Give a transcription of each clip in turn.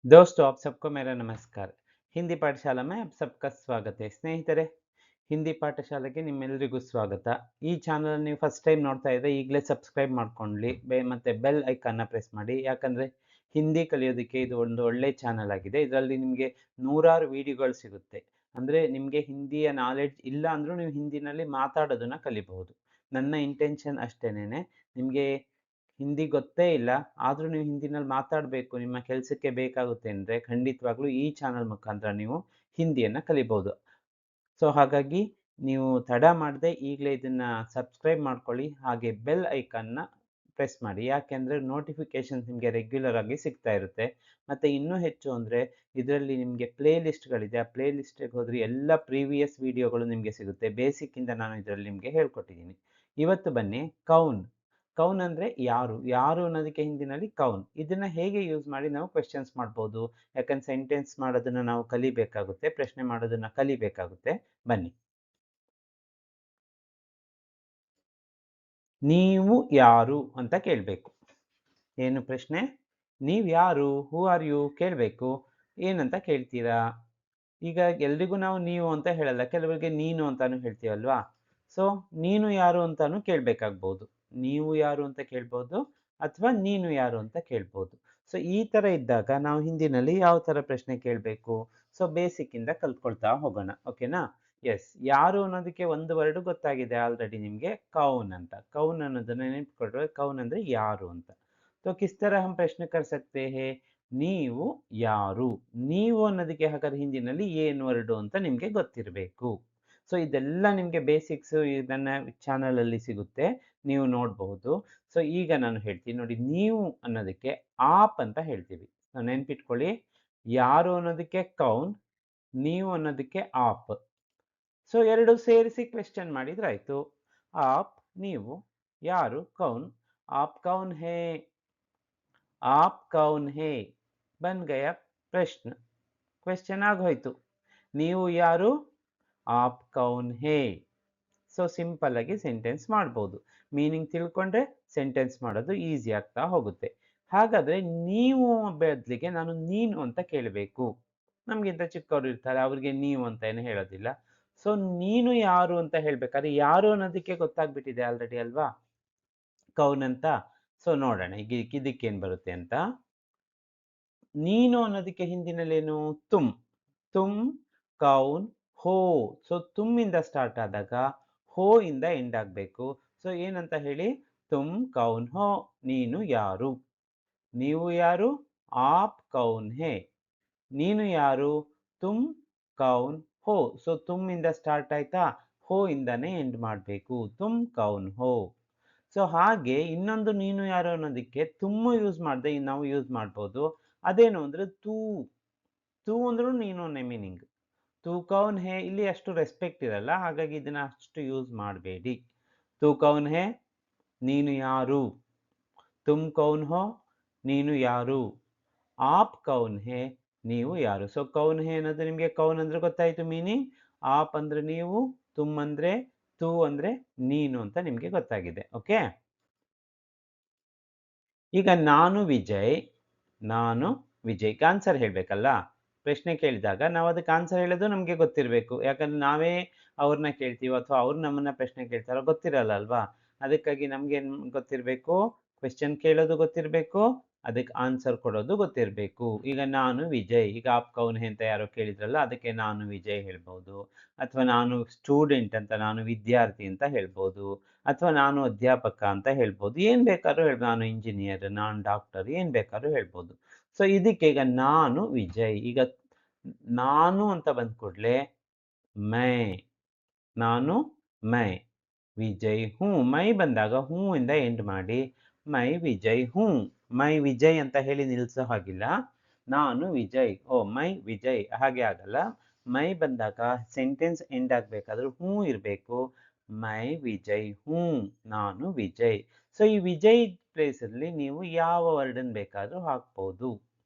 दोस्तों आप सबको मेरा नमस्कार। ಹಿಂದಿ ಪಾಠಶಾಲಾ में आप सबका स्वागत है ಸ್ನೇಹಿತರೆ. ಹಿಂದಿ ಪಾಠಶಾಲೆಗೆ ನಿಮ್ಮೆಲ್ಲರಿಗೂ ಸ್ವಾಗತ. ಈ ಚಾನಲ್ ನೀವು ಫಸ್ಟ್ ಟೈಮ್ ನೋಡ್ತಾ ಇದ್ದರೆ ಈಗಲೇ ಸಬ್ಸ್ಕ್ರೈಬ್ ಮಾಡ್ಕೊಳ್ಳಿ ಮತ್ತೆ ಬೆಲ್ ಐಕಾನ್ನ ಪ್ರೆಸ್ ಮಾಡಿ. ಯಾಕಂದರೆ ಹಿಂದಿ ಕಲಿಯೋದಕ್ಕೆ ಇದು ಒಂದು ಒಳ್ಳೆ ಚಾನಲ್ ಆಗಿದೆ. ಇದರಲ್ಲಿ ನಿಮಗೆ ನೂರಾರು ವಿಡಿಯೋಗಳು ಸಿಗುತ್ತೆ. ಅಂದರೆ ನಿಮಗೆ ಹಿಂದಿಯ ನಾಲೆಡ್ಜ್ ಇಲ್ಲ ಅಂದರೂ ನೀವು ಹಿಂದಿನಲ್ಲಿ ಮಾತಾಡೋದನ್ನು ಕಲಿಬಹುದು. ನನ್ನ ಇಂಟೆನ್ಷನ್ ಅಷ್ಟೇನೆ. ನಿಮಗೆ ಹಿಂದಿ ಗೊತ್ತೇ ಇಲ್ಲ, ಆದರೂ ನೀವು ಹಿಂದಿನಲ್ಲಿ ಮಾತಾಡಬೇಕು, ನಿಮ್ಮ ಕೆಲಸಕ್ಕೆ ಬೇಕಾಗುತ್ತೆ ಅಂದರೆ ಖಂಡಿತವಾಗ್ಲೂ ಈ ಚಾನಲ್ ಮುಖಾಂತರ ನೀವು ಹಿಂದಿಯನ್ನು ಕಲಿಬೋದು. ಸೊ ಹಾಗಾಗಿ ನೀವು ತಡ ಮಾಡದೆ ಈಗಲೇ ಇದನ್ನು ಸಬ್ಸ್ಕ್ರೈಬ್ ಮಾಡ್ಕೊಳ್ಳಿ, ಹಾಗೆ ಬೆಲ್ ಐಕಾನ್ನ ಪ್ರೆಸ್ ಮಾಡಿ. ಯಾಕೆಂದರೆ ನೋಟಿಫಿಕೇಷನ್ಸ್ ನಿಮಗೆ ರೆಗ್ಯುಲರ್ ಆಗಿ ಸಿಗ್ತಾ ಇರುತ್ತೆ. ಮತ್ತು ಇನ್ನೂ ಹೆಚ್ಚು ಅಂದರೆ ಇದರಲ್ಲಿ ನಿಮಗೆ ಪ್ಲೇ ಲಿಸ್ಟ್ಗಳಿದೆ. ಆ ಪ್ಲೇ ಲಿಸ್ಟಿಗೆ ಹೋದರೆ ಎಲ್ಲ ಪ್ರೀವಿಯಸ್ ವೀಡಿಯೋಗಳು ನಿಮಗೆ ಸಿಗುತ್ತೆ. ಬೇಸಿಕ್ಕಿಂದ ನಾನು ಇದರಲ್ಲಿ ನಿಮಗೆ ಹೇಳ್ಕೊಟ್ಟಿದ್ದೀನಿ. ಇವತ್ತು ಬನ್ನಿ, ಕೌನ್. ಕೌನ್ ಅಂದರೆ ಯಾರು, ಯಾರು ಅನ್ನೋದಕ್ಕೆ ಹಿಂದಿನಲ್ಲಿ ಕೌನ್. ಇದನ್ನು ಹೇಗೆ ಯೂಸ್ ಮಾಡಿ ನಾವು ಕ್ವೆಶ್ಚನ್ಸ್ ಮಾಡ್ಬೋದು. ಯಾಕಂದ್ರೆ ಸೆಂಟೆನ್ಸ್ ಮಾಡೋದನ್ನು ನಾವು ಕಲಿಬೇಕಾಗುತ್ತೆ, ಪ್ರಶ್ನೆ ಮಾಡೋದನ್ನು ಕಲಿಬೇಕಾಗುತ್ತೆ. ಬನ್ನಿ. ನೀವು ಯಾರು ಅಂತ ಕೇಳಬೇಕು. ಏನು ಪ್ರಶ್ನೆ? ನೀವು ಯಾರು, ಹೂ ಆರ್ ಯು ಕೇಳಬೇಕು. ಏನಂತ ಕೇಳ್ತೀರಾ? ಈಗ ಎಲ್ರಿಗೂ ನಾವು ನೀವು ಅಂತ ಹೇಳಲ್ಲ, ಕೆಲವರಿಗೆ ನೀನು ಅಂತಾನು ಹೇಳ್ತೀವಲ್ವಾ. ಸೊ ನೀನು ಯಾರು ಅಂತಾನು ಕೇಳಬೇಕಾಗ್ಬೋದು. ನೀವು ಯಾರು ಅಂತ ಕೇಳ್ಬೋದು, ಅಥವಾ ನೀನು ಯಾರು ಅಂತ ಕೇಳ್ಬೋದು. ಸೊ ಈ ಥರ ಇದ್ದಾಗ ನಾವು ಹಿಂದಿನಲ್ಲಿ ಯಾವ ಥರ ಪ್ರಶ್ನೆ ಕೇಳಬೇಕು, ಸೊ ಬೇಸಿಕ್ಕಿಂದ ಕಲ್ತ್ಕೊಳ್ತಾ ಹೋಗೋಣ. ಓಕೆನಾ? ಎಸ್, ಯಾರು ಅನ್ನೋದಕ್ಕೆ ಒಂದು ವರ್ಡ್ ಗೊತ್ತಾಗಿದೆ ಆಲ್ರೆಡಿ ನಿಮಗೆ, ಕೌನ್ ಅಂತ. ಕೌನ್ ಅನ್ನೋದನ್ನ ನೆನಪಿಟ್ಕೊಂಡ್ರೆ ಕೌನ್ ಅಂದರೆ ಯಾರು ಅಂತ. तो किस तरह हम प्रश्न कर सकते हैं? ನೀವು ಯಾರು. ನೀವು ಅನ್ನೋದಕ್ಕೆ ಹಾಗಾದ್ರೆ ಹಿಂದಿನಲ್ಲಿ ಏನು ವರ್ಡು ಅಂತ ನಿಮಗೆ ಗೊತ್ತಿರಬೇಕು. ಸೊ ಇದೆಲ್ಲ ನಿಮಗೆ ಬೇಸಿಕ್ಸ್ ನನ್ನ ಚಾನಲಲ್ಲಿ ಸಿಗುತ್ತೆ, ನೀವು ನೋಡಬಹುದು. ಸೊ ಈಗ ನಾನು ಹೇಳ್ತೀನಿ ನೋಡಿ, ನೀವು ಅನ್ನೋದಕ್ಕೆ ಆಪ್ ಅಂತ ಹೇಳ್ತೀವಿ. ನೆನ್ಪಿಟ್ಕೊಳ್ಳಿ, ಯಾರು ಅನ್ನೋದಕ್ಕೆ ಕೌನ್, ನೀವು ಅನ್ನೋದಕ್ಕೆ ಆಪ್. ಸೊ ಎರಡು ಸೇರಿಸಿ ಕ್ವೆಶ್ಚನ್ ಮಾಡಿದ್ರೆ ಆಯ್ತು. ಆಪ್ ನೀವು, ಯಾರು ಕೌನ್. ಆಪ್ ಕೌನ್ ಹೇ, आप कौन है, बन गया प्रश्न, क्वेश्चन ಆಗೋಯ್ತು. ನೀವು ಯಾರು, आप कौन है. ಸೊ ಸಿಂಪಲ್ ಆಗಿ ಸೆಂಟೆನ್ಸ್ ಮಾಡ್ಬೋದು. ಮೀನಿಂಗ್ ತಿಳ್ಕೊಂಡ್ರೆ ಸೆಂಟೆನ್ಸ್ ಮಾಡೋದು ಈಸಿ ಆಗ್ತಾ ಹೋಗುತ್ತೆ. ಹಾಗಾದ್ರೆ ನೀವು ಬದಲಿಗೆ ನಾನು ನೀನು ಅಂತ ಕೇಳಬೇಕು. ನಮಗಿಂತ ಚಿಕ್ಕವರು ಇರ್ತಾರೆ, ಅವ್ರಿಗೆ ನೀವು ಅಂತ ಏನು ಹೇಳೋದಿಲ್ಲ. ಸೊ ನೀನು ಯಾರು ಅಂತ ಹೇಳ್ಬೇಕಾದ್ರೆ ಯಾರು ಅನ್ನೋದಕ್ಕೆ ಗೊತ್ತಾಗ್ಬಿಟ್ಟಿದೆ ಆಲ್ರೆಡಿ ಅಲ್ವಾ, ಕೌನ್ ಅಂತ. ಸೊ ನೋಡೋಣ ಈಗ ಇದಕ್ಕೇನು ಬರುತ್ತೆ ಅಂತ. ನೀನು ಅನ್ನೋದಕ್ಕೆ ಹಿಂದಿನಲ್ಲೇನು, ತುಮ್. ತುಮ್ ಕೌನ್ ಹೋ. ಸೊ ತುಮ್ ಇಂದ ಸ್ಟಾರ್ಟ್ ಆದಾಗ ಹೋ ಇಂದ ಎಂಡ್ ಆಗಬೇಕು. ಸೊ ಏನಂತ ಹೇಳಿ, ತುಮ್ ಕೌನ್ ಹೋ, ನೀನು ಯಾರು. ನೀವು ಯಾರು, ಆಪ್ ಕೌನ್ ಹೇ. ನೀನು ಯಾರು, ತುಮ್ ಕೌನ್ ಹೋ. ಸೊ ತುಮ್ ಇಂದ ಸ್ಟಾರ್ಟ್ ಆಯ್ತಾ, ಹೋ ಇಂದಾನೆ ಎಂಡ್ ಮಾಡಬೇಕು, ತುಮ್ ಕೌನ್ ಹೋ. ಸೊ ಹಾಗೆ ಇನ್ನೊಂದು ನೀನು ಯಾರು ಅನ್ನೋದಕ್ಕೆ ತುಮ್ಮು ಯೂಸ್ ಮಾಡದೆ ನಾವು ಯೂಸ್ ಮಾಡ್ಬೋದು. ಅದೇನು ಅಂದ್ರೆ ತೂ. ತೂ ಅಂದ್ರೂ ನೀನು ಮೀನಿಂಗ್. ತೂ ಕೌನ್ ಹೇ, ಇಲ್ಲಿ ಅಷ್ಟು ರೆಸ್ಪೆಕ್ಟ್ ಇರಲ್ಲ, ಹಾಗಾಗಿ ಇದನ್ನ ಅಷ್ಟು ಯೂಸ್ ಮಾಡಬೇಡಿ. ತೂ ಕೌನ್ ಹೇ, ನೀನು ಯಾರು. ತುಮ್ ಕೌನ್ ಹೋ, ನೀನು ಯಾರು. ಆಪ್ ಕೌನ್ ಹೇ, ನೀವು ಯಾರು. ಸೊ ಕೌನ್ ಹೇ ಅನ್ನೋದು ನಿಮಗೆ, ಕೌನ್ ಅಂದ್ರೆ ಗೊತ್ತಾಯ್ತು ಮೀನಿಂಗ್. ಆಪ್ ಅಂದ್ರೆ ನೀವು, ತುಮ್ ಅಂದ್ರೆ, ತೂ ಅಂದ್ರೆ ನೀನು ಅಂತ ನಿಮಗೆ ಗೊತ್ತಾಗಿದೆ. ಓಕೆ, ಈಗ ನಾನು ವಿಜಯ್. ನಾನು ವಿಜಯ್ಗೆ ಆನ್ಸರ್ ಹೇಳಬೇಕಲ್ಲ. ಪ್ರಶ್ನೆ ಕೇಳಿದಾಗ ನಾವು ಅದಕ್ಕೆ ಆನ್ಸರ್ ಹೇಳೋದು ನಮಗೆ ಗೊತ್ತಿರಬೇಕು. ಯಾಕಂದ್ರೆ ನಾವೇ ಅವ್ರನ್ನ ಕೇಳ್ತೀವೋ ಅಥವಾ ಅವ್ರು ನಮ್ಮನ್ನ ಪ್ರಶ್ನೆ ಕೇಳ್ತಾರೋ ಗೊತ್ತಿರಲ್ಲ ಅಲ್ವಾ. ಅದಕ್ಕಾಗಿ ನಮ್ಗೇನು ಗೊತ್ತಿರಬೇಕು, ಕ್ವೆಶ್ಚನ್ ಕೇಳೋದು ಗೊತ್ತಿರಬೇಕು, ಅದಕ್ಕೆ ಆನ್ಸರ್ ಕೊಡೋದು ಗೊತ್ತಿರಬೇಕು. ಈಗ ನಾನು ವಿಜಯ್, ಈಗ ಆಪ್ ಕೌನ್ ಹೇ ಅಂತ ಯಾರೋ ಕೇಳಿದ್ರಲ್ಲ, ಅದಕ್ಕೆ ನಾನು ವಿಜಯ್ ಹೇಳ್ಬೋದು. ಅಥವಾ ನಾನು ಸ್ಟೂಡೆಂಟ್ ಅಂತ, ನಾನು ವಿದ್ಯಾರ್ಥಿ ಅಂತ ಹೇಳ್ಬೋದು. ಅಥವಾ ನಾನು ಅಧ್ಯಾಪಕ ಅಂತ ಹೇಳ್ಬೋದು. ಏನು ಬೇಕಾದ್ರೂ ಹೇಳ್ಬೋದು. ನಾನು ಇಂಜಿನಿಯರ್, ನಾನು ಡಾಕ್ಟರ್, ಏನು ಬೇಕಾದ್ರೂ ಹೇಳ್ಬೋದು. ಸೊ ಇದಕ್ಕೆ ಈಗ ನಾನು ವಿಜಯ್. ಈಗ ನಾನು ಅಂತ ಬಂದ ಕೂಡಲೇ ಮೈ, ನಾನು ಮೈ ವಿಜಯ್ ಹೂ. ಮೈ ಬಂದಾಗ ಹೂ ಇಂದ ಎಂಡ್ ಮಾಡಿ ಮೈ ವಿಜಯ್ ಹೂ. ಮೈ ವಿಜಯ್ ಅಂತ ಹೇಳಿ ನಿಲ್ಲಿಸೋ ಹಾಗಿಲ್ಲ. ನಾನು ವಿಜಯ್, ಓ ಮೈ ವಿಜಯ್ ಹಾಗೆ ಆಗಲ್ಲ. ಮೈ ಬಂದಾಗ ಸೆಂಟೆನ್ಸ್ ಎಂಡ್ ಆಗಬೇಕಾದ್ರೂ ಹೂ ಇರಬೇಕು. ಮೈ ವಿಜಯ್ ಹೂ, ನಾನು ವಿಜಯ್. ಸೊ ಈ ವಿಜಯ್ ಪ್ಲೇಸಲ್ಲಿ ನೀವು ಯಾವ ವರ್ಡನ್ನು ಬೇಕಾದರೂ ಹಾಕ್ಬೋದು.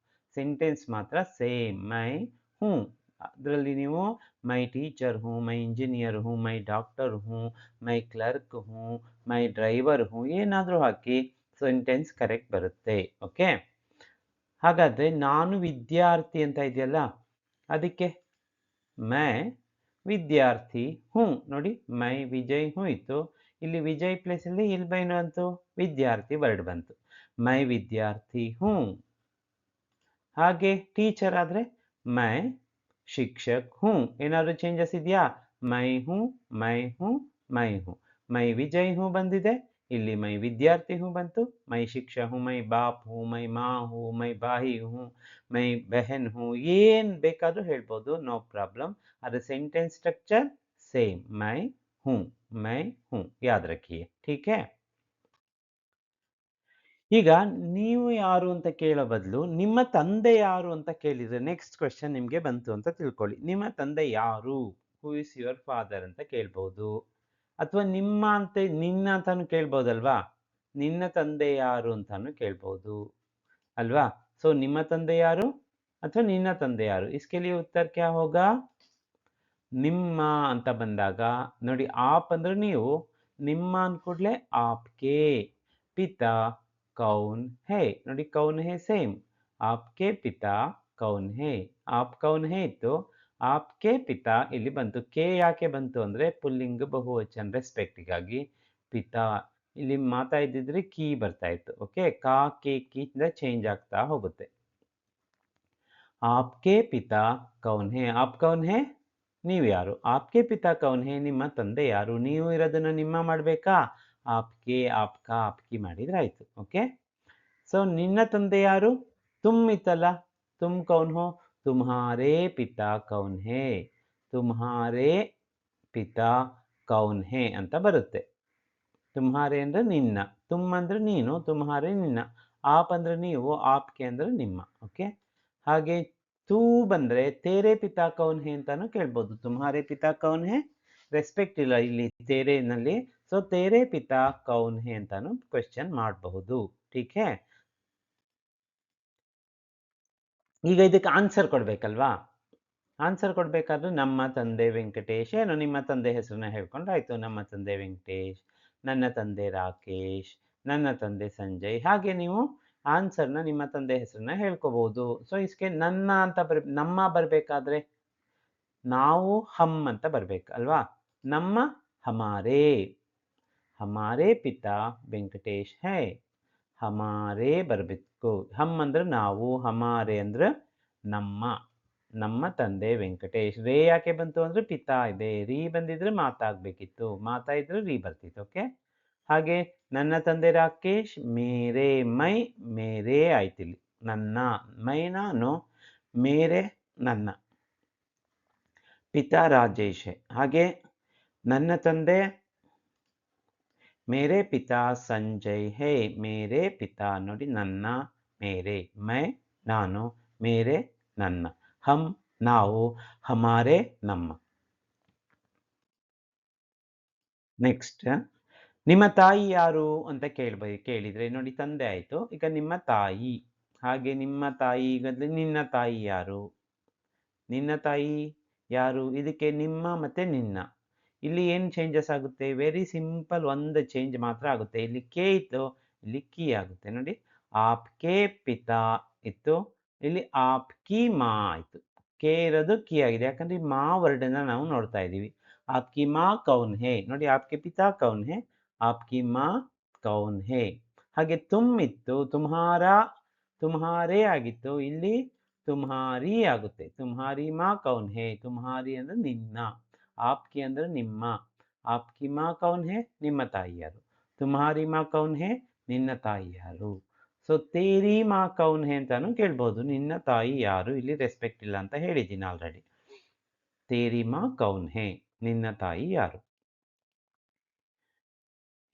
ಸೆಂಟೆನ್ಸ್ ಮಾತ್ರ ಸೇಮ್, ಮೈ ಹೂ. ಅದರಲ್ಲಿ ನೀವು ಮೈ ಟೀಚರ್ ಹೂँ, ಮೈ ಇಂಜಿನಿಯರ್ ಹೂँ, ಮೈ ಡಾಕ್ಟರ್ ಹೂँ, ಮೈ ಕ್ಲರ್ಕ್ ಹೂँ, ಮೈ ಡ್ರೈವರ್ ಹೂँ, ಏನಾದರೂ ಹಾಕಿ ಸೆಂಟೆನ್ಸ್ ಕರೆಕ್ಟ್ ಬರುತ್ತೆ. ಓಕೆ, ಹಾಗಾದ್ರೆ ನಾನು ವಿದ್ಯಾರ್ಥಿ ಅಂತ ಇದೆಯಲ್ಲ, ಅದಕ್ಕೆ ಮೈ ವಿದ್ಯಾರ್ಥಿ ಹೂ. ನೋಡಿ, ಮೈ ವಿಜಯ್ ಹೂ ಇತ್ತು, ಇಲ್ಲಿ ವಿಜಯ್ ಪ್ಲೇಸಲ್ಲಿ ಇಲ್ಲಿ ಏನು ಬಂತು, ವಿದ್ಯಾರ್ಥಿ ವರ್ಡ್ ಬಂತು. ಮೈ ವಿದ್ಯಾರ್ಥಿ ಹೂ. ಹಾಗೆ ಟೀಚರ್ ಆದ್ರೆ ಮೈ ಶಿಕ್ಷಕ್ ಹೂ. ಏನಾದ್ರು ಚೇಂಜಸ್ ಇದೆಯಾ? ಮೈ ಹೂ, ಮೈ ಹೂ, ಮೈ ಹೂ. ಮೈ ವಿಜಯ್ ಹೂ ಬಂದಿದೆ, ಇಲ್ಲಿ ಮೈ ವಿದ್ಯಾರ್ಥಿ ಹೂ ಬಂತು. ಮೈ ಶಿಕ್ಷಕ ಹೂ, ಮೈ ಬಾಪ್ ಹೂ, ಮೈ ಮಾ ಹೂ, ಮೈ ಬಾಯಿ ಹೂ, ಮೈ ಬೆಹನ್ ಹೂ. ಏನ್ ಬೇಕಾದ್ರೂ ಹೇಳ್ಬೋದು, ನೋ ಪ್ರಾಬ್ಲಮ್. ಅದ್ರ ಸೆಂಟೆನ್ಸ್ ಸ್ಟ್ರಕ್ಚರ್ ಸೇಮ್, ಮೈ ಹೂ, ಮೈ ಹೂ. ಯಾದ್ ರಖಿಯೇ, ಠೀಕ್ ಹೈ. ಈಗ ನೀವು ಯಾರು ಅಂತ ಕೇಳೋ ಬದಲು ನಿಮ್ಮ ತಂದೆ ಯಾರು ಅಂತ ಕೇಳಿದ್ರೆ ನೆಕ್ಸ್ಟ್ ಕ್ವೆಶ್ಚನ್ ನಿಮಗೆ ಬಂತು ಅಂತ ತಿಳ್ಕೊಳ್ಳಿ. ನಿಮ್ಮ ತಂದೆ ಯಾರು, ಹೂ ಇಸ್ ಯುವರ್ ಫಾದರ್ ಅಂತ ಕೇಳ್ಬೋದು. ಅಥವಾ ನಿಮ್ಮ ಅಂತ ನಿನ್ನ ಅಂತಾನು ಕೇಳ್ಬೋದಲ್ವಾ, ನಿನ್ನ ತಂದೆ ಯಾರು ಅಂತಾನು ಕೇಳ್ಬೋದು ಅಲ್ವಾ. ಸೊ ನಿಮ್ಮ ತಂದೆ ಯಾರು ಅಥವಾ ನಿನ್ನ ತಂದೆ ಯಾರು, ಇಸ್ಕೆ ಲಿಯೆ ಉತ್ತರ ಕ್ಯಾ ಹೋಗಾ, ನಿಮ್ಮ ಅಂತ ಬಂದಾಗ ನೋಡಿ, ಆಪ್ ಅಂದ್ರೆ ನೀವು, ನಿಮ್ಮ ಅಂದ್ಕೂಡ್ಲೆ ಆಪ್ಗೆ. ಪಿತಾ ಕೌನ್ ಹೇ, ನೋಡಿ ಕೌನ್ ಹೇ ಸೇಮ್, ಆಪ್ಗೆ ಪಿತಾ ಕೌನ್ ಹೇ. ಆಪ್ ಕೌನ್ ಹೇ ಇತ್ತು, ಆಪ್ಗೆ ಪಿತಾ ಇಲ್ಲಿ ಬಂತು. ಕೆ ಯಾಕೆ ಬಂತು ಅಂದ್ರೆ ಪುಲ್ಲಿಂಗ ಬಹುವಚನ ರೆಸ್ಪೆಕ್ಟಿಗಾಗಿ. ಪಿತಾ ಇಲ್ಲಿ ಮಾತಾ ಇದ್ದಿದ್ರೆ ಕೀ ಬರ್ತಾ ಇತ್ತು. ಓಕೆ, ಕಾ ಕೆ ಕಿ ಚೇಂಜ್ ಆಗ್ತಾ ಹೋಗುತ್ತೆ. ಆಪ್ಗೆ ಪಿತಾ ಕೌನ್ ಹೇ, ಆಪ್ ಕೌನ್ ಹೇ, ನೀವು ಯಾರು. ಆಪ್ಗೆ ಪಿತಾ ಕೌನ್ ಹೇ, ನಿಮ್ಮ ತಂದೆ ಯಾರು. ನೀವು ಇರೋದನ್ನ ನಿಮ್ಮ ಮಾಡಬೇಕಾ, ಆಪ್ಗೆ ಆಪ್ಕಾ ಆಪ್ಕಿ ಮಾಡಿದ್ರೆ ಆಯ್ತು. ಓಕೆ, ಸೊ ನಿನ್ನ ತಂದೆ ಯಾರು, ತುಮ್ ಇತ್ತಲ್ಲ, ತುಮ್ ಕೌನ್ ಹೋ, ತುಮ್ಹಾರೇ ಪಿತಾ ಕೌನ್ ಹೇ, ತುಮ್ಹಾರೇ ಪಿತಾ ಕೌನ್ ಹೇ ಅಂತ ಬರುತ್ತೆ. ತುಮ್ಹಾರೇ ಅಂದ್ರೆ ನಿನ್ನ, ತುಮ್ ಅಂದ್ರೆ ನೀನು, ತುಮ್ಹಾರೇ ನಿನ್ನ, ಆಪ್ ಅಂದ್ರೆ ನೀವು, ಆಪ್ಗೆ ಅಂದ್ರೆ ನಿಮ್ಮ. ಓಕೆ, ಹಾಗೆ ತೂ ಬಂದ್ರೆ ತೇರೆ ಪಿತಾ ಕೌನ್ ಹೇ ಅಂತಾನು ಕೇಳ್ಬೋದು. ತುಮ್ಹಾರೇ ಪಿತಾ ಕೌನ್ ಹೇ, ರೆಸ್ಪೆಕ್ಟ್ ಇಲ್ಲ ಇಲ್ಲಿ ತೇರೆನಲ್ಲಿ, ಸೊ ತೇರೆ ಪಿತಾ ಕೌನ್ ಹೇ ಅಂತಾನು ಕ್ವೆಶ್ಚನ್ ಮಾಡಬಹುದು. ಠೀಕ್ ಹೇ. ಈಗ ಇದಕ್ಕೆ ಆನ್ಸರ್ ಕೊಡ್ಬೇಕಲ್ವಾ. ಆನ್ಸರ್ ಕೊಡ್ಬೇಕಾದ್ರೆ ನಮ್ಮ ತಂದೆ ವೆಂಕಟೇಶ್, ಏನೋ ನಿಮ್ಮ ತಂದೆ ಹೆಸರನ್ನ ಹೇಳ್ಕೊಂಡ್ರೆ ಆಯ್ತು. ನಮ್ಮ ತಂದೆ ವೆಂಕಟೇಶ್, ನನ್ನ ತಂದೆ ರಾಕೇಶ್, ನನ್ನ ತಂದೆ ಸಂಜಯ್. ಹಾಗೆ ನೀವು ಆನ್ಸರ್ನ ನಿಮ್ಮ ತಂದೆ ಹೆಸರನ್ನ ಹೇಳ್ಕೋಬಹುದು. ಸೊ ಇಸ್ಕೆ ನನ್ನ ಅಂತ ನಮ್ಮ ಬರ್ಬೇಕಾದ್ರೆ ನಾವು ಹಮ್ ಅಂತ ಬರ್ಬೇಕು ಅಲ್ವಾ. ನಮ್ಮ ಹಮಾರೇ, ಹಮಾರೇ ಪಿತಾ ವೆಂಕಟೇಶ್ ಹೈ, ಹಮಾರೇ ಬರ್ಬೇಕು. ಹಮ್ ಅಂದ್ರೆ ನಾವು, ಹಮಾರೇ ಅಂದ್ರೆ ನಮ್ಮ, ನಮ್ಮ ತಂದೆ ವೆಂಕಟೇಶ್. ರೇ ಯಾಕೆ ಬಂತು ಅಂದ್ರೆ ಪಿತಾ ಇದೆ, ರೀ ಬಂದಿದ್ರೆ ಮಾತಾಗ್ಬೇಕಿತ್ತು, ಮಾತಾ ಇದ್ರೆ ರೀ ಬರ್ತಿತ್ತು. ಓಕೆ, ಹಾಗೆ ನನ್ನ ತಂದೆ ರಾಕೇಶ್, ಮೇರೆ ಮೈ, ಮೇರೆ ಆಯ್ತಿಲ್ಲಿ ನನ್ನ, ಮೈ ನಾನು, ಮೇರೆ ನನ್ನ. ಪಿತಾ ರಾಜೇಶ್ ಹೈ, ಹಾಗೆ ನನ್ನ ತಂದೆ ಮೇರೆ ಪಿತಾ ಸಂಜಯ್ ಹೇ, ಮೇರೆ ಪಿತಾ ನೋಡಿ ನನ್ನ, ಮೇರೆ ಮೈ ನಾನು, ಮೇರೆ ನನ್ನ, ಹಮ್ ನಾವು, ಹಮಾರೆ ನಮ್ಮ. ನೆಕ್ಸ್ಟ್, ನಿಮ್ಮ ತಾಯಿ ಯಾರು ಅಂತ ಕೇಳಿದ್ರೆ ನೋಡಿ, ತಂದೆ ಆಯ್ತು, ಈಗ ನಿಮ್ಮ ತಾಯಿ. ಹಾಗೆ ನಿಮ್ಮ ತಾಯಿ, ಈಗ ನಿನ್ನ ತಾಯಿ ಯಾರು, ನಿನ್ನ ತಾಯಿ ಯಾರು, ಇದಕ್ಕೆ ನಿಮ್ಮ ಮತ್ತೆ ನಿನ್ನ. ಇಲ್ಲಿ ಏನು ಚೇಂಜಸ್ ಆಗುತ್ತೆ, ವೆರಿ ಸಿಂಪಲ್, ಒಂದು ಚೇಂಜ್ ಮಾತ್ರ ಆಗುತ್ತೆ. ಇಲ್ಲಿ ಕೆ ಇತ್ತು, ಇಲ್ಲಿ ಕಿ ಆಗುತ್ತೆ ನೋಡಿ. ಆಪ್ಕೆ ಪಿತಾ ಇತ್ತು, ಇಲ್ಲಿ ಆಪ್ಕಿ ಮಾ ಆಯ್ತು. ಕೆ ಇರೋದು ಕಿ ಆಗಿದೆ, ಯಾಕಂದ್ರೆ ಈ ಮಾ ವರ್ಡನ್ನ ನಾವು ನೋಡ್ತಾ ಇದ್ದೀವಿ. ಆಪ್ಕಿ ಮಾ ಕೌನ್ ಹೇ, ನೋಡಿ ಆಪ್ಕೆ ಪಿತಾ ಕೌನ್ ಹೇ, ಆಪ್ಕಿ ಮಾ ಕೌನ್ ಹೇ. ಹಾಗೆ ತುಮ್ ಇತ್ತು, ತುಮ್ಹಾರಾ ತುಮ್ಹಾರೇ ಆಗಿತ್ತು, ಇಲ್ಲಿ ತುಮ್ಹಾರಿ ಆಗುತ್ತೆ. ತುಮ್ಹಾರಿ ಮಾ ಕೌನ್ ಹೇ, ತುಮ್ಹಾರಿ ಅಂದ್ರೆ ನಿನ್ನ, ಆಪ್ಕಿ ಅಂದ್ರೆ ನಿಮ್ಮ, ಆಪ್ಕಿ ಮಾ ಕೌನ್ ಹೇ, ನಿಮ್ಮ ತಾಯಿ ಯಾರು. ತುಮ್ಹಾರಿ ಮಾ ಕೌನ್ ಹೇ, ನಿನ್ನ ತಾಯಿ ಯಾರು. ಸೊ ತೇರಿ ಮಾ ಕೌನ್ ಹೇ ಅಂತಾನು ಕೇಳ್ಬೋದು, ನಿನ್ನ ತಾಯಿ ಯಾರು. ಇಲ್ಲಿ ರೆಸ್ಪೆಕ್ಟ್ ಇಲ್ಲ ಅಂತ ಹೇಳಿದ್ದೀನಿ ಆಲ್ರೆಡಿ. ತೇರಿ ಮಾ ಕೌನ್ ಹೇ, ನಿನ್ನ ತಾಯಿ ಯಾರು.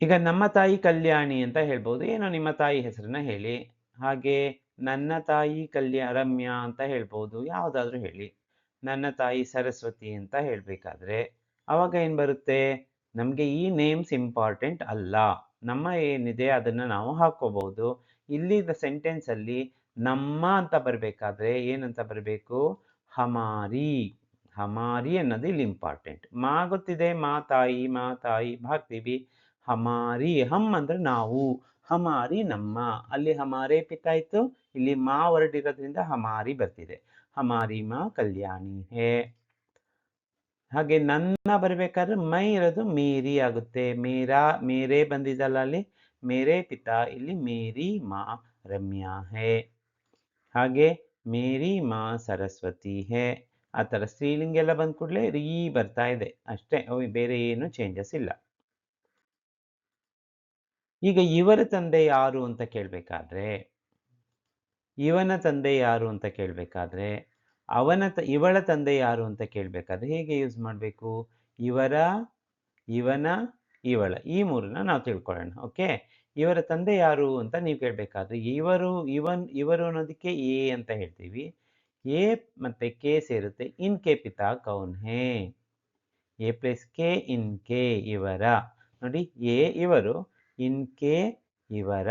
ಈಗ ನಮ್ಮ ತಾಯಿ ಕಲ್ಯಾಣಿ ಅಂತ ಹೇಳ್ಬೋದು, ಏನೋ ನಿಮ್ಮ ತಾಯಿ ಹೆಸರನ್ನ ಹೇಳಿ. ಹಾಗೆ ನನ್ನ ತಾಯಿ ರಮ್ಯಾ ಅಂತ ಹೇಳ್ಬೋದು, ಯಾವುದಾದ್ರೂ ಹೇಳಿ. ನನ್ನ ತಾಯಿ ಸರಸ್ವತಿ ಅಂತ ಹೇಳಬೇಕಾದ್ರೆ ಅವಾಗ ಏನು ಬರುತ್ತೆ, ನಮಗೆ ಈ ನೇಮ್ಸ್ ಇಂಪಾರ್ಟೆಂಟ್ ಅಲ್ಲ, ನಮ್ಮ ಏನಿದೆ ಅದನ್ನು ನಾವು ಹಾಕೋಬಹುದು. ಇಲ್ಲಿ ಸೆಂಟೆನ್ಸಲ್ಲಿ ನಮ್ಮ ಅಂತ ಬರಬೇಕಾದ್ರೆ ಏನಂತ ಬರಬೇಕು, ಹಮಾರಿ, ಹಮಾರಿ ಅನ್ನೋದು ಇಲ್ಲಿ ಇಂಪಾರ್ಟೆಂಟ್. ಮಾ ಗೊತ್ತಿದೆ, ಮಾ ತಾಯಿ ಹಾಕ್ತೀವಿ. ಹಮಾರಿ, ಹಮ್ ಅಂದ್ರೆ ನಾವು, ಹಮಾರಿ ನಮ್ಮ, ಅಲ್ಲಿ ಹಮಾರೆ ಪಿತಾ ಇತ್ತು, ಇಲ್ಲಿ ಮಾ ವರ್ಡ್ ಇರೋದ್ರಿಂದ ಹಮಾರಿ ಬರ್ತಿದೆ. ಹಮಾರಿ ಮಾ ಕಲ್ಯಾಣಿ ಹೇ. ಹಾಗೆ ನನ್ನ ಬರಬೇಕಾದ್ರೆ ಮೈ ಇರೋದು ಮೇರಿ ಆಗುತ್ತೆ. ಮೇರಾ ಮೇರೆ ಬಂದಿದ್ದಲ್ಲ ಅಲ್ಲಿ, ಮೇರೆ ಪಿತಾ, ಇಲ್ಲಿ ಮೇರಿ ಮಾ ರಮ್ಯಾ ಹೇ. ಹಾಗೆ ಮೇರಿ ಮಾ ಸರಸ್ವತಿ ಹೇ. ಆ ಥರ ಸ್ತ್ರೀಲಿಂಗ ಎಲ್ಲ ಬಂದ ಕೂಡಲೇ ರೀ ಬರ್ತಾ ಇದೆ ಅಷ್ಟೇ, ಬೇರೆ ಏನು ಚೇಂಜಸ್ ಇಲ್ಲ. ಈಗ ಇವರ ತಂದೆ ಯಾರು ಅಂತ ಕೇಳಬೇಕಾದ್ರೆ, ಇವನ ತಂದೆ ಯಾರು ಅಂತ ಕೇಳಬೇಕಾದ್ರೆ, ಇವಳ ತಂದೆ ಯಾರು ಅಂತ ಕೇಳಬೇಕಾದ್ರೆ ಹೇಗೆ ಯೂಸ್ ಮಾಡಬೇಕು? ಇವರ, ಇವನ, ಇವಳ, ಈ ಮೂರನ್ನ ನಾವು ತಿಳ್ಕೊಳ್ಳೋಣ. ಓಕೆ, ಇವರ ತಂದೆ ಯಾರು ಅಂತ ನೀವು ಕೇಳಬೇಕಾದ್ರೆ ಇವರು ಅನ್ನೋದಕ್ಕೆ ಎ ಅಂತ ಹೇಳ್ತೀವಿ. ಎ ಮತ್ತೆ ಕೆ ಸೇರುತ್ತೆ. ಇನ್ಕೆ ಪಿತಾ ಕೌನ್ ಹೇ? ಎ ಪ್ಲಸ್ ಕೆ ಇನ್ಕೆ ಇವರ. ನೋಡಿ, ಎ ಇವರು, ಇನ್ಕೆ ಇವರ.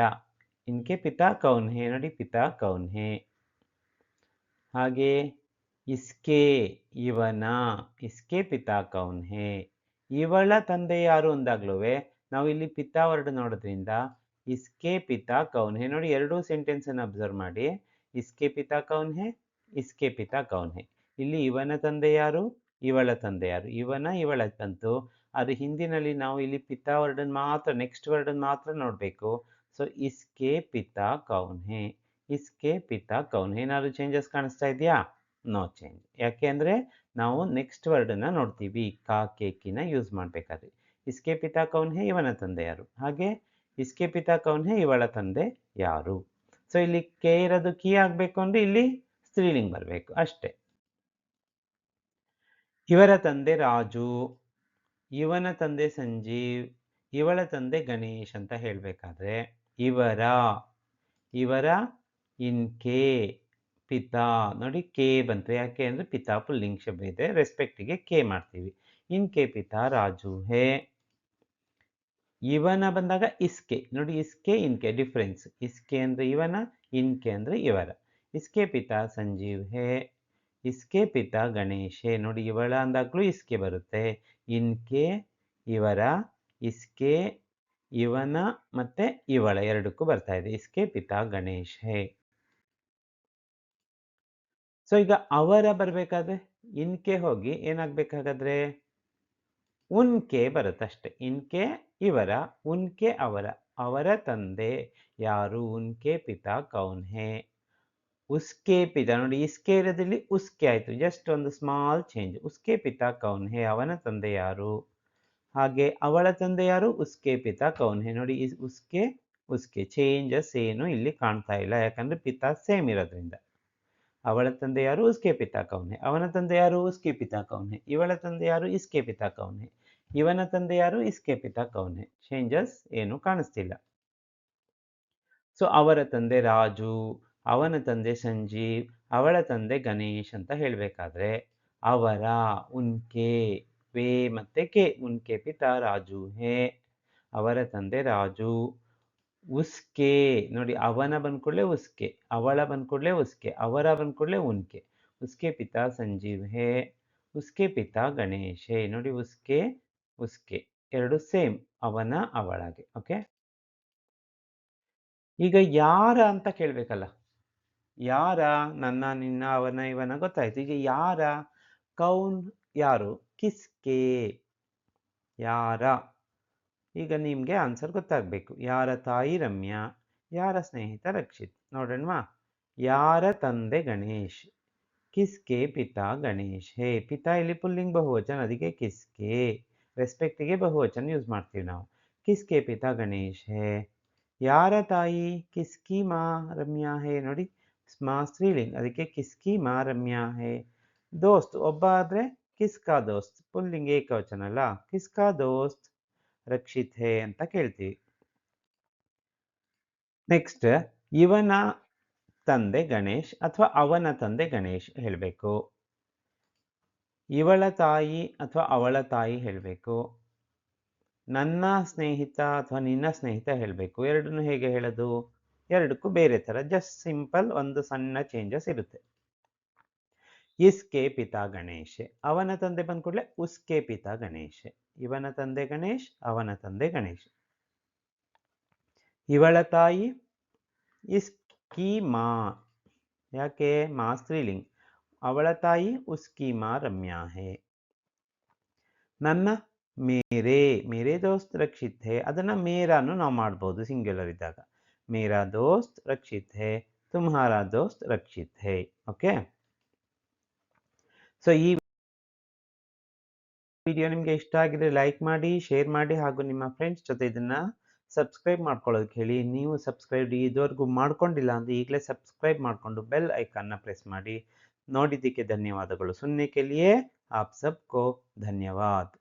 ಇನ್ಕೆ ಪಿತಾ ಕೌನ್ ಹೇ? ನೋಡಿ, ಪಿತಾ ಕೌನ್ ಹೇ. ಹಾಗೆ ಇಸ್ಕೆ ಇವನ, ಇಸ್ಕೆ ಪಿತಾ ಕೌನ್ ಹೇ? ಇವಳ ತಂದೆ ಯಾರು ಅಂದಾಗ್ಲೂ ನಾವು ಇಲ್ಲಿ ಪಿತಾ ವರ್ಡ್ ನೋಡೋದ್ರಿಂದ ಇಸ್ಕೆ ಪಿತಾ ಕೌನ್ ಹೇ. ನೋಡಿ, ಎರಡೂ ಸೆಂಟೆನ್ಸ್ ಅನ್ನು ಅಬ್ಸರ್ವ್ ಮಾಡಿ. ಇಸ್ಕೆ ಪಿತಾ ಕೌನ್ ಹೇ, ಇಸ್ಕೆ ಪಿತಾ ಕೌನ್ ಹೇ. ಇಲ್ಲಿ ಇವನ ತಂದೆ ಯಾರು, ಇವಳ ತಂದೆ ಯಾರು? ಇವನ ಇವಳ ಬಂತು. ಅದು ಹಿಂದಿನಲ್ಲಿ ನಾವು ಇಲ್ಲಿ ಪಿತಾ ವರ್ಡ್ ಮಾತ್ರ, ನೆಕ್ಸ್ಟ್ ವರ್ಡ್ ಮಾತ್ರ ನೋಡಬೇಕು. ಸೊ ಇಸ್ಕೆ ಪಿತಾ ಕೌನ್ ಹೇ, ಇಸ್ಕೆ ಪಿತಾ ಕೌನ್ ಹೇ. ಏನಾದ್ರು ಚೇಂಜಸ್ ಕಾಣಿಸ್ತಾ ಇದೆಯಾ? No change. ಯಾಕೆ ಅಂದರೆ ನಾವು ನೆಕ್ಸ್ಟ್ ವರ್ಡನ್ನು ನೋಡ್ತೀವಿ ಕಾ ಕೇಕಿನ ಯೂಸ್ ಮಾಡಬೇಕಾದ್ರೆ. ಇಸ್ಕೆ ಪಿತಾ ಕೌನ್ ಹೇ, ಇವನ ತಂದೆ ಯಾರು. ಹಾಗೆ ಇಸ್ಕೆ ಪಿತಾ ಕೌನ್ ಹೇ, ಇವಳ ತಂದೆ ಯಾರು. ಸೊ ಇಲ್ಲಿ ಕೆ ಇರೋದು ಕೀ ಆಗಬೇಕು ಅಂದರೆ ಇಲ್ಲಿ ಸ್ತ್ರೀಲಿಂಗ್ ಬರಬೇಕು ಅಷ್ಟೇ. ಇವರ ತಂದೆ ರಾಜು, ಇವನ ತಂದೆ ಸಂಜೀವ್, ಇವಳ ತಂದೆ ಗಣೇಶ್ ಅಂತ ಹೇಳಬೇಕಾದ್ರೆ ಇವರ, ಇವರ ಇನ್ಕೆ ಪಿತಾ. ನೋಡಿ, ಕೆ ಬಂತು. ಯಾಕೆ ಅಂದರೆ ಪಿತಾ ಪುಲ್ಲಿಂಗ್ ಶಬ್ದ ಇದೆ, ರೆಸ್ಪೆಕ್ಟಿಗೆ ಕೆ ಮಾಡ್ತೀವಿ. ಇನ್ಕೆ ಪಿತಾ ರಾಜು ಹೇ. ಇವನ ಬಂದಾಗ ಇಸ್ಕೆ. ನೋಡಿ, ಇಸ್ಕೆ ಇನ್ಕೆ ಡಿಫ್ರೆನ್ಸ್. ಇಸ್ಕೆ ಅಂದರೆ ಇವನ, ಇನ್ಕೆ ಅಂದರೆ ಇವರ. ಇಸ್ಕೆ ಪಿತಾ ಸಂಜೀವ್ ಹೇ, ಇಸ್ಕೆ ಪಿತಾ ಗಣೇಶ್ ಹೇ. ನೋಡಿ, ಇವಳ ಅಂದಾಗಲೂ ಇಸ್ಕೆ ಬರುತ್ತೆ. ಇನ್ಕೆ ಇವರ, ಇಸ್ಕೆ ಇವನ ಮತ್ತೆ ಇವಳ ಎರಡಕ್ಕೂ ಬರ್ತಾ ಇದೆ. ಇಸ್ಕೆ ಪಿತಾ ಗಣೇಶ್ ಹೇ. ಸೊ ಈಗ ಅವರ ಬರಬೇಕಾದ್ರೆ ಇನ್ಕೆ ಹೋಗಿ ಏನಾಗಬೇಕಾಗಾದ್ರೆ ಉನ್ಕೆ ಬರುತ್ತಷ್ಟೆ. ಇನ್ಕೆ ಇವರ, ಉನ್ಕೆ ಅವರ. ಅವರ ತಂದೆ ಯಾರು? ಉನ್ಕೆ ಪಿತಾ ಕೌನ್ ಹೇ? ಉಸ್ಕೆ ಪಿತಾ. ನೋಡಿ, ಇಸ್ಕೆ ಇರೋದ್ರಲ್ಲಿ ಉಸ್ಕೆ ಆಯಿತು, ಜಸ್ಟ್ ಒಂದು ಸ್ಮಾಲ್ ಚೇಂಜ್. ಉಸ್ಕೆ ಪಿತಾ ಕೌನ್ ಹೇ, ಅವನ ತಂದೆ ಯಾರು. ಹಾಗೆ ಅವಳ ತಂದೆ ಯಾರು? ಉಸ್ಕೆ ಪಿತಾ ಕೌನ್ ಹೇ. ನೋಡಿ, ಉಸ್ಕೆ ಉಸ್ಕೆ ಚೇಂಜಸ್ ಏನು ಇಲ್ಲಿ ಕಾಣ್ತಾ ಇಲ್ಲ, ಯಾಕಂದ್ರೆ ಪಿತಾ ಸೇಮ್ ಇರೋದ್ರಿಂದ. ಅವಳ ತಂದೆ ಯಾರು? ಉಸ್ಕೆ ಪಿತಾ ಕೌನ್ ಹೇ. ಅವನ ತಂದೆ ಯಾರು? ಉಸ್ಕೆ ಪಿತಾ ಕೌನ್ ಹೇ. ಇವಳ ತಂದೆ ಯಾರು? ಇಸ್ಕೆ ಪಿತಾ ಕೌನ್ ಹೇ. ಇವನ ತಂದೆ ಯಾರು? ಇಸ್ಕೆ ಪಿತಾ ಕೌನ್ ಹೇ. ಚೇಂಜಸ್ ಏನು ಕಾಣಿಸ್ತಿಲ್ಲ. ಸೊ ಅವರ ತಂದೆ ರಾಜು, ಅವನ ತಂದೆ ಸಂಜೀವ್, ಅವಳ ತಂದೆ ಗಣೇಶ್ ಅಂತ ಹೇಳಬೇಕಾದ್ರೆ ಅವರ, ಉನ್ಕೆ, ವೇ ಮತ್ತೆ ಕೆ, ಉನ್ಕೆ ಪಿತಾ ರಾಜು ಹೇ. ಅವರ ತಂದೆ ರಾಜು. ಉಸ್ಕೆ, ನೋಡಿ, ಅವನ ಬಂದ್ಕೂಡಲೇ ಉಸ್ಕೆ, ಅವಳ ಬಂದ್ಕೂಡಲೇ ಉಸ್ಕೆ, ಅವರ ಬಂದ್ಕೂಡಲೇ ಉನ್ಕೆ. ಉಸ್ಕೆ ಪಿತಾ ಸಂಜೀವ್ ಹೇ, ಉಸ್ಕೆ ಪಿತಾ ಗಣೇಶ್ ಹೇ. ನೋಡಿ, ಉಸ್ಕೆ ಉಸ್ಕೆ ಎರಡು ಸೇಮ್, ಅವನ ಅವಳಾಗೆ. ಓಕೆ, ಈಗ ಯಾರ ಅಂತ ಕೇಳಬೇಕಲ್ಲ. ಯಾರ? ನನ್ನ, ನಿನ್ನ, ಅವನ, ಇವನ ಗೊತ್ತಾಯ್ತು. ಈಗ ಯಾರ? ಕೌನ್ ಯಾರು? ಕಿಸ್ಕೆ ಯಾರ? ಈಗ ನಿಮಗೆ ಆನ್ಸರ್ ಗೊತ್ತಾಗಬೇಕು. ಯಾರ ತಾಯಿ ರಮ್ಯಾ, ಯಾರ ಸ್ನೇಹಿತ ರಕ್ಷಿತ್. ನೋಡೋಣವಾ? ಯಾರ ತಂದೆ ಗಣೇಶ್, ಕಿಸ್ಕೆ ಪಿತಾ ಗಣೇಶ್ ಹೇ. ಪಿತಾ ಇಲ್ಲಿ ಪುಲ್ಲಿಂಗ್ ಬಹುವಚನ, ಅದಕ್ಕೆ ಕಿಸ್ಕೆ. ರೆಸ್ಪೆಕ್ಟಿಗೆ ಬಹುವಚನ ಯೂಸ್ ಮಾಡ್ತೀವಿ ನಾವು. ಕಿಸ್ಕೆ ಪಿತಾ ಗಣೇಶ್ ಹೇ. ಯಾರ ತಾಯಿ? ಕಿಸ್ಕಿ ಮಾ ರಮ್ಯಾ ಹೇ. ನೋಡಿ, ಮಾ ಸ್ತ್ರೀಲಿಂಗ್, ಅದಕ್ಕೆ ಕಿಸ್ಕಿ ಮಾ ರಮ್ಯಾ ಹೇ. ದೋಸ್ತ್ ಒಬ್ಬ ಆದರೆ ಕಿಸ್ಕಾ ದೋಸ್ತ್, ಪುಲ್ಲಿಂಗ್ ಏಕವಚನ ಅಲ್ಲ, ಕಿಸ್ಕಾ ದೋಸ್ತ್ ರಕ್ಷಿತ್ ಹೇ ಅಂತ ಕೇಳ್ತೀವಿ. ನೆಕ್ಸ್ಟ್, ಇವನ ತಂದೆ ಗಣೇಶ್ ಅಥವಾ ಅವನ ತಂದೆ ಗಣೇಶ್ ಹೇಳಬೇಕು. ಇವಳ ತಾಯಿ ಅಥವಾ ಅವಳ ತಾಯಿ ಹೇಳಬೇಕು. ನನ್ನ ಸ್ನೇಹಿತ ಅಥವಾ ನಿನ್ನ ಸ್ನೇಹಿತ ಹೇಳಬೇಕು. ಎರಡನ್ನೂ ಹೇಗೆ ಹೇಳೋದು? ಎರಡಕ್ಕೂ ಬೇರೆ ಥರ, ಜಸ್ಟ್ ಸಿಂಪಲ್ ಒಂದು ಸಣ್ಣ ಚೇಂಜಸ್ ಇರುತ್ತೆ. ಇಸ್ಕೆ ಪಿತಾ ಗಣೇಶ್, ಅವನ ತಂದೆ ಬಂದ ಕೂಡಲೇ ಉಸ್ಕೆ ಪಿತಾ ಗಣೇಶ್. ಇವನ ತಂದೆ ಗಣೇಶ್, ಅವನ ತಂದೆ ಗಣೇಶ್. ಇವಳ ತಾಯಿ ಇಸ್ಕಿ ಮಾ, ಯಾಕೆ ಮಾ ಸ್ತ್ರೀಲಿಂಗ್. ಅವಳ ತಾಯಿ ಉಸ್ಕಿ ಮಾ ರಮ್ಯಾ ಹೇ. ನನ್ನ ಮೇರೆ, ಮೇರೆ ದೋಸ್ತ್ ರಕ್ಷಿತ್ ಹೇ, ಅದನ್ನು ಮೇರಾನು ನಾವು ಮಾಡ್ಬೋದು ಸಿಂಗ್ಯುಲರ್ ಇದ್ದಾಗ. ಮೇರಾ ದೋಸ್ತ್ ರಕ್ಷಿತ್ ಹೇ, ತುಮ್ಹಾರಾ ದೋಸ್ತ್ ರಕ್ಷಿತ್ ಹೇ. ಓಕೆ, ಸೊ ಈ ವಿಡಿಯೋ ನಿಮಗೆ ಇಷ್ಟ ಆಗಿದ್ರೆ ಲೈಕ್ ಮಾಡಿ, ಶೇರ್ ಮಾಡಿ, ಹಾಗೂ ನಿಮ್ಮ ಫ್ರೆಂಡ್ಸ್ ಜೊತೆ ಇದನ್ನು ಸಬ್ಸ್ಕ್ರೈಬ್ ಮಾಡ್ಕೊಳ್ಳೋದಕ್ಕೆ ಹೇಳಿ. ನೀವು ಸಬ್ಸ್ಕ್ರೈಬ್ ಇದುವರೆಗೂ ಮಾಡ್ಕೊಂಡಿಲ್ಲ ಅಂದರೆ ಈಗಲೇ ಸಬ್ಸ್ಕ್ರೈಬ್ ಮಾಡಿಕೊಂಡು ಬೆಲ್ ಐಕಾನ್ನ ಪ್ರೆಸ್ ಮಾಡಿ. ನೋಡಿದ್ದಕ್ಕೆ ಧನ್ಯವಾದಗಳು. ಸುನ್ನೆ ಕೆ ಲಿಯೆ ಆಪ್ ಸಬ್ಕೋ ಧನ್ಯವಾದ.